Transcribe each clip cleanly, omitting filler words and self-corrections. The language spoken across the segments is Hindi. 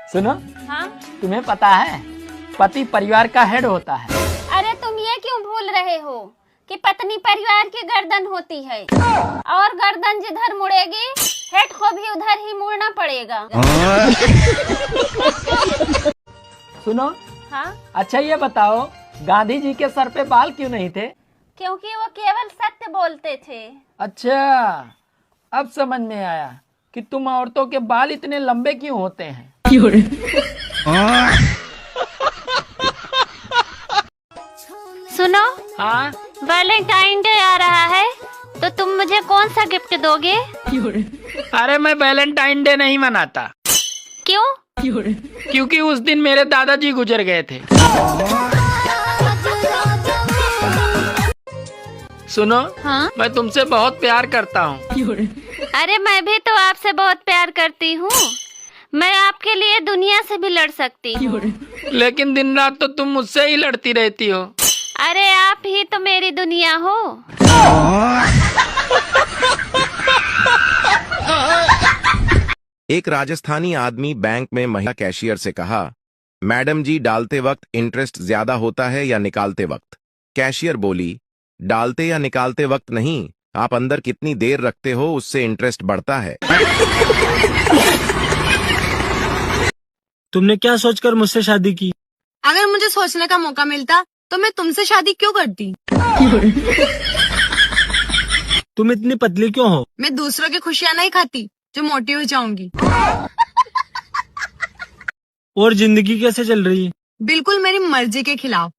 सुनो, हाँ? तुम्हें पता है पति परिवार का हेड होता है। अरे तुम ये क्यों भूल रहे हो कि पत्नी परिवार की गर्दन होती है और गर्दन जिधर मुड़ेगी हेड को भी उधर ही मुड़ना पड़ेगा। सुनो, हाँ? अच्छा ये बताओ गांधी जी के सर पे बाल क्यों नहीं थे? क्योंकि वो केवल सत्य बोलते थे। अच्छा, अब समझ में आया कि तुम औरतों के बाल इतने लंबे क्यों होते हैं। सुनो, हाँ? वैलेंटाइन डे आ रहा है तो तुम मुझे कौन सा गिफ्ट दोगे? अरे मैं वैलेंटाइन डे नहीं मनाता। क्यों? क्योंकि उस दिन मेरे दादाजी गुजर गए थे। सुनो, हाँ? मैं तुमसे बहुत प्यार करता हूँ। अरे मैं भी तो आपसे बहुत प्यार करती हूँ। मैं आपके लिए दुनिया से भी लड़ सकती हूँ। लेकिन दिन रात तो तुम मुझसे ही लड़ती रहती हो। अरे आप ही तो मेरी दुनिया हो। एक राजस्थानी आदमी बैंक में महिला कैशियर से कहा, मैडम जी डालते वक्त इंटरेस्ट ज्यादा होता है या निकालते वक्त? कैशियर बोली, डालते या निकालते वक्त नहीं, आप अंदर कितनी देर रखते हो उससे इंटरेस्ट बढ़ता है। तुमने क्या सोचकर मुझसे शादी की? अगर मुझे सोचने का मौका मिलता तो मैं तुमसे शादी क्यों करती? तुम इतनी पतली क्यों हो? मैं दूसरों की खुशियाँ नहीं खाती जो मोटी हो जाऊंगी। और जिंदगी कैसे चल रही है? बिल्कुल मेरी मर्जी के खिलाफ।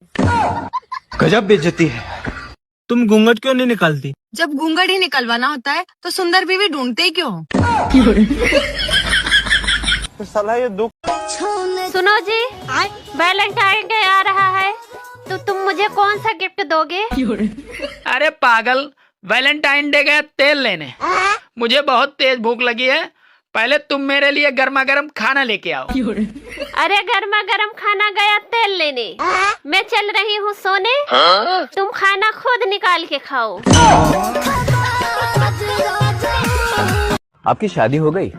गजब बेइज्जती है। तुम घूंघट क्यों नहीं निकालती? जब घूंघट ही निकलवाना होता है तो सुंदर बीवी ढूंढते ही क्यों हो? तो साला ये दुख। सुनो जी, वैलेंटाइन डे आ रहा है तो तुम मुझे कौन सा गिफ्ट दोगे? अरे पागल, वैलेंटाइन डे गया तेल लेने। मुझे बहुत तेज भूख लगी है, पहले तुम मेरे लिए गर्मा गर्म खाना लेके आओ। अरे गर्मा गर्म खाना गया तेल लेने, मैं चल रही हूँ सोने। तुम खाना खुद निकाल के खाओ। आपकी शादी हो गई?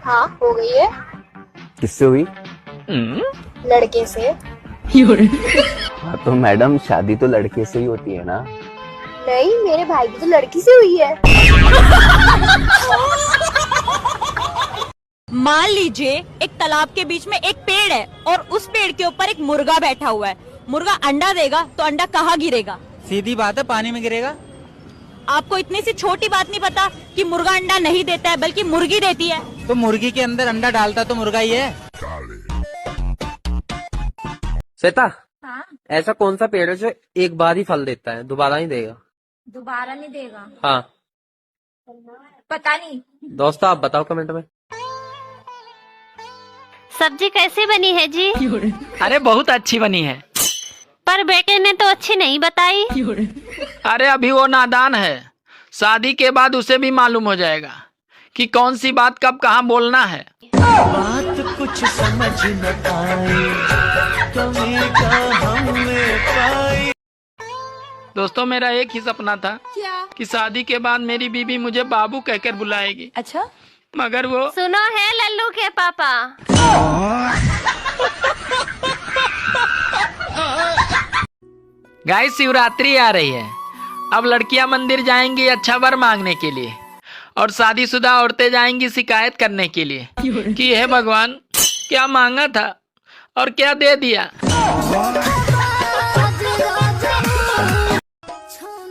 हाँ हो गई है। किससे हुई? लड़के से। हाँ तो मैडम शादी तो लड़के से ही होती है ना? नहीं, मेरे भाई की तो लड़की से हुई है। मान लीजिए एक तालाब के बीच में एक पेड़ है और उस पेड़ के ऊपर एक मुर्गा बैठा हुआ है। मुर्गा अंडा देगा तो अंडा कहाँ गिरेगा? सीधी बात है, पानी में गिरेगा। आपको इतनी सी छोटी बात नहीं पता कि मुर्गा अंडा नहीं देता है बल्कि मुर्गी देती है। तो मुर्गी के अंदर अंडा डालता तो मुर्गा ही है। श्वेता, हाँ? ऐसा कौन सा पेड़ है जो एक बार ही फल देता है, दोबारा नहीं देगा? दोबारा नहीं देगा? हाँ, पता नहीं। दोस्तों आप बताओ कमेंट में। सब्जी कैसी बनी है जी? अरे बहुत अच्छी बनी है। पर बेटे ने तो अच्छी नहीं बताई। अरे अभी वो नादान है, शादी के बाद उसे भी मालूम हो जाएगा कि कौन सी बात कब कहाँ बोलना है। बात कुछ समझ न पाई, कमी हमें पाई। दोस्तों मेरा एक ही सपना था क्या? कि शादी के बाद मेरी बीबी मुझे बाबू कहकर बुलाएगी। अच्छा, मगर वो सुनो है लल्लू के पापा। गाइस शिवरात्रि आ रही है, अब लड़कियां मंदिर जाएंगी अच्छा वर मांगने के लिए और शादीशुदा औरतें जाएंगी शिकायत करने के लिए कि हे भगवान क्या मांगा था और क्या दे दिया।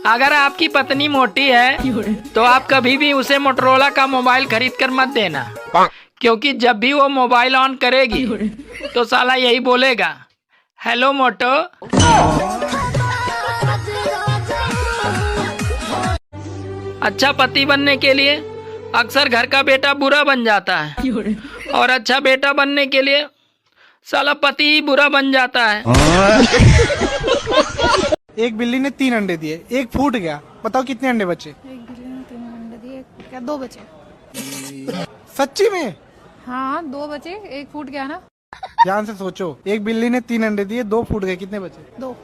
अगर आपकी पत्नी मोटी है तो आप कभी भी उसे मोटरोला का मोबाइल खरीद कर मत देना, क्योंकि जब भी वो मोबाइल ऑन करेगी तो साला यही बोलेगा, हेलो मोटो। अच्छा पति बनने के लिए अक्सर घर का बेटा बुरा बन जाता है और अच्छा बेटा बनने के लिए साला पति ही बुरा बन जाता है। एक बिल्ली ने 3 अंडे दिए, एक फूट गया, बताओ कितने अंडे बचे? एक बिल्ली ने 3 अंडे दिए, क्या 2 बचे? सच्ची में? हाँ 2 बचे, एक फूट गया ना। ध्यान से सोचो, एक बिल्ली ने 3 अंडे दिए, 2 फूट गए, कितने बचे? 2।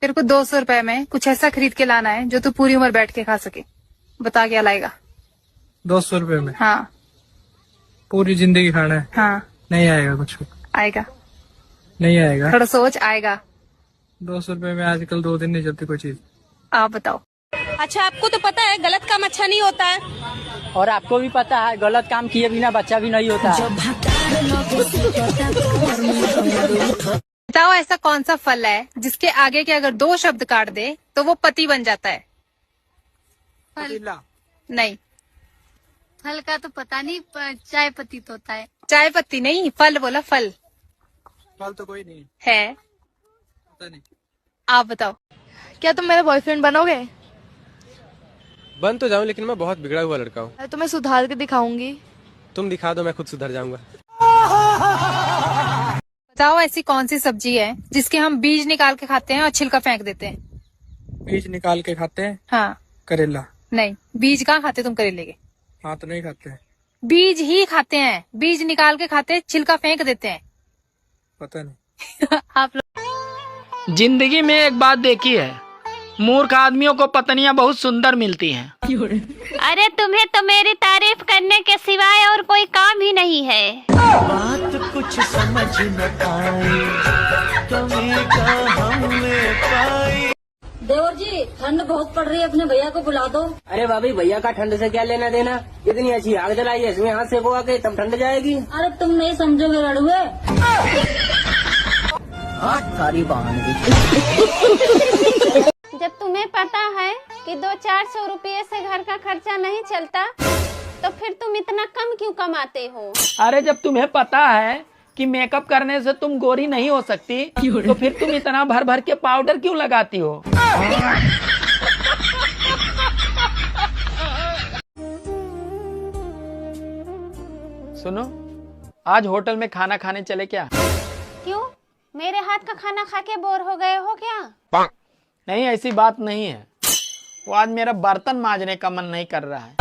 तेरे को 200 रुपए में कुछ ऐसा खरीद के लाना है जो तू पूरी उम्र बैठ के खा सके। बता क्या लाएगा? 200 रुपए में? हाँ। पूरी जिंदगी खाना है। हाँ नहीं आएगा कुछ भी। आएगा, नहीं आएगा। थोड़ा सोच, आएगा। 200 रुपए में आजकल 2 दिन नहीं चलती कोई चीज। आप बताओ। अच्छा आपको तो पता है गलत काम अच्छा नहीं होता है, और आपको भी पता है गलत काम किए बिना बच्चा भी नहीं होता है। बताओ ऐसा कौन सा फल है जिसके आगे के अगर 2 शब्द काट दे तो वो पति बन जाता है? पतीला। नहीं। फल का तो पता नहीं, पर चाय पत्ती तो होता है। चाय पत्ती नहीं, फल बोला, फल फल तो कोई नहीं है। पता नहीं। आप बताओ। क्या तुम मेरा बॉयफ्रेंड बनोगे? बन तो जाऊं, लेकिन मैं बहुत बिगड़ा हुआ लड़का हूँ। तो मैं सुधार के दिखाऊंगी। तुम दिखा दो, मैं खुद सुधर जाऊंगा। बताओ ऐसी कौन सी सब्जी है जिसके हम बीज निकाल के खाते हैं और छिलका फेंक देते हैं? बीज निकाल के खाते हैं? हाँ। करेला। नहीं, बीज कहाँ खाते तुम करेले के? हाँ तो नहीं खाते हैं। बीज ही खाते हैं, बीज निकाल के खाते हैं, छिलका फेंक देते हैं। पता नहीं। आप लोग जिंदगी में एक बात देखी है, मूर्ख आदमियों को पत्नियां बहुत सुंदर मिलती हैं। अरे तुम्हें तो मेरी तारीफ करने के सिवाय और कोई काम ही नहीं है। बात कुछ समझ न आई, कमी कहाँ में पाई। देवर जी ठंड बहुत पड़ रही है, अपने भैया को बुला दो। अरे भाभी, भैया का ठंड से क्या लेना देना? इतनी अच्छी आग जलाई है, इसमें हाथ सेको आके तब ठंड जाएगी। अरे तुम नहीं समझोगे लड़ुए। सारी बहान जब तुम्हें पता है कि 200-400 रुपये से घर का खर्चा नहीं चलता, तो फिर तुम इतना कम क्यों कमाते हो? अरे जब तुम्हें पता है कि मेकअप करने से तुम गोरी नहीं हो सकती, तो फिर तुम इतना भर भर के पाउडर क्यों लगाती हो? सुनो, आज होटल में खाना खाने चले क्या? क्यों, मेरे हाथ का खाना खा के बोर हो गए हो क्या? नहीं, ऐसी बात नहीं है, वो आज मेरा बर्तन मांजने का मन नहीं कर रहा है।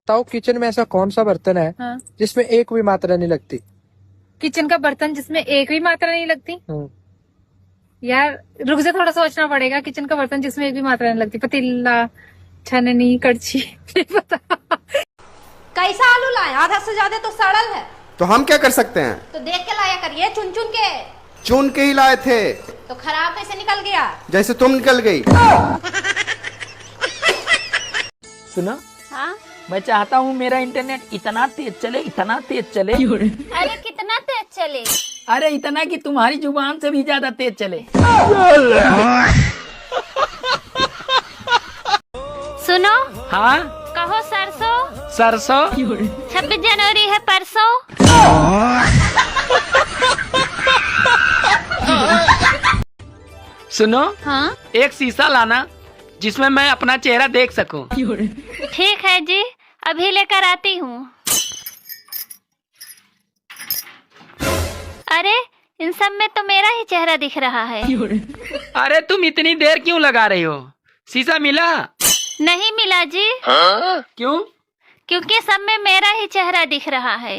बताओ किचन में ऐसा कौन सा बर्तन है हाँ। जिसमें एक भी मात्रा नहीं लगती? किचन का बर्तन जिसमें एक भी मात्रा नहीं लगती? यार रुक जा, थोड़ा सोचना पड़ेगा। किचन का बर्तन जिसमें एक भी मात्रा नहीं लगती, पतीला, छननी, कड़छी, नहीं पता। कैसा आलू लाए? आधा से ज्यादा तो सड़ल है। तो हम क्या कर सकते हैं? तो देख के लाया करिए, चुन चुन के। चुन के ही लाए थे। तो खराब कैसे निकल गया? जैसे तुम निकल गई। सुनो, हाँ? मैं चाहता हूँ मेरा इंटरनेट इतना तेज चले, इतना तेज चले। अरे कितना तेज चले? अरे इतना कि तुम्हारी जुबान से भी ज्यादा तेज चले। सुनो, हाँ? कहो सरसों। सरसों? 26 जनवरी है परसों। सुनो, हाँ? एक शीशा लाना जिसमें मैं अपना चेहरा देख सकूं। ठीक है जी, अभी लेकर आती हूँ। अरे इन सब में तो मेरा ही चेहरा दिख रहा है। अरे तुम इतनी देर क्यों लगा रही हो? शीशा मिला? नहीं मिला जी। क्यों? क्योंकि सब में मेरा ही चेहरा दिख रहा है।